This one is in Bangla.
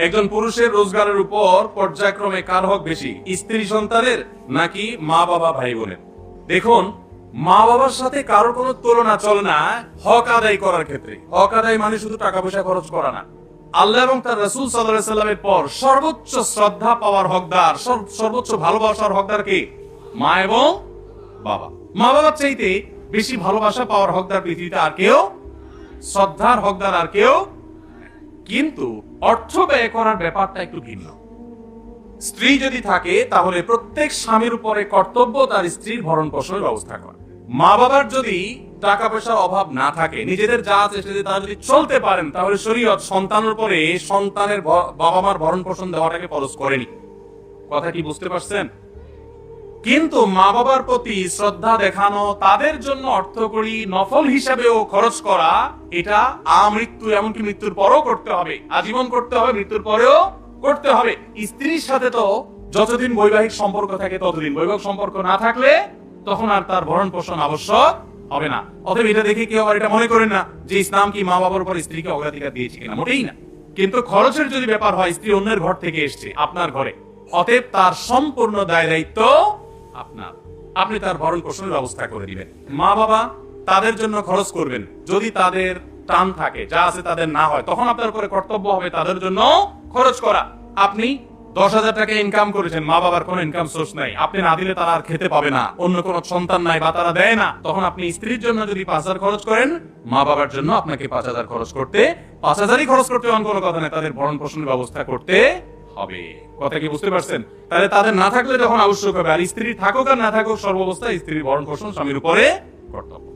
একজন পুরুষের রোজগারের উপর পর্যায়ক্রমে কার হক বেশি, স্ত্রী সন্তানের নাকি মা বাবা ভাই বোনের? দেখুন, মা বাবার সাথে কারোর কোনো তুলনা চলে না হক আদায় করার ক্ষেত্রে। হক আদায় মানে শুধু টাকা পয়সা খরচ করা না। আল্লাহ এবং তার রাসূল সাল্লাল্লাহু আলাইহি সাল্লামের পর সর্বোচ্চ শ্রদ্ধা পাওয়ার হকদার, সর্বোচ্চ ভালোবাসার হকদার কে? মা এবং বাবা। মা বাবার চাইতে বেশি ভালোবাসা পাওয়ার হকদার পৃথিবীতে আর কেউ, শ্রদ্ধার হকদার আর কেউ। কিন্তু অর্থ ব্যয় করার ব্যাপারটা একটু ভিন্ন। স্ত্রী যদি থাকে তাহলে প্রত্যেক স্বামীর উপরে কর্তব্য তার স্ত্রীর ভরণ পোষণের ব্যবস্থা করা। মা বাবার যদি টাকা পয়সার অভাব না থাকে, নিজেদের যা আছে সেটা তারা যদি চলতে পারেন, তাহলে শরীয়ত সন্তানের উপরে সন্তানের বাবা মার ভরণ পোষণ দেওয়াটাকে ফরজ করেনি। কথা কি বুঝতে পারছেন? কিন্তু মা বাবার প্রতি শ্রদ্ধা দেখানো, তাদের জন্য অর্থকড়ি নফল হিসাবেও খরচ করা, এটা আমৃত্যু, এমনকি মৃত্যুর পরেও করতে হবে, আজীবন করতে হবে, মৃত্যুর পরেও করতে হবে। স্ত্রীর সাথে তো যতদিন বৈবাহিক সম্পর্ক থাকে ততদিন, বৈবাহিক সম্পর্ক না থাকলে তখন আর তার ভরণ পোষণ আবশ্যক হবে না। অতএব এটা দেখে কেউ আবার এটা মনে করেন না যে ইসলাম কি মা বাবার উপর স্ত্রীকে অগ্রাধিকার দিয়েছে কিনা, মোটেই না। কিন্তু খরচের যদি ব্যাপার হয়, স্ত্রী অন্যের ঘর থেকে এসছে আপনার ঘরে, অতএব তার সম্পূর্ণ দায় দায়িত্ব আপনার। আপনি তার ভরণ পোষণের ব্যবস্থা করে দিবেন। মা বাবা তাদের জন্য খরচ করবেন, যদি তাদের টান থাকে, যা আছে তাদের না হয়, তখন আপনার উপরে কর্তব্য হবে তাদের জন্য খরচ করা। আপনি 10,000 টাকা ইনকাম করেছেন, মা বাবার কোনো ইনকাম সোর্স নাই, আপনি না দিলে তারা আর খেতে পাবে না, অন্য কোনো সন্তান নাই বা তারা দেয় না, তখন আপনি স্ত্রীর জন্য যদি 5,000 খরচ করেন, মা বাবার জন্য আপনাকে 5,000 খরচ করতে, 5,000ই খরচ করতে এমন কোনো কথা নেই, তাদের ভরণ পোষণের ব্যবস্থা করতে হবে। কথা কি বুঝতে পারছেন? তাহলে তাদের না থাকলে তখন আবশ্যক হবে, আর স্ত্রী থাকুক আর না থাকুক, সর্বাবস্থায় স্ত্রীর ভরণ পোষণ স্বামীর উপরে কর্তব্য।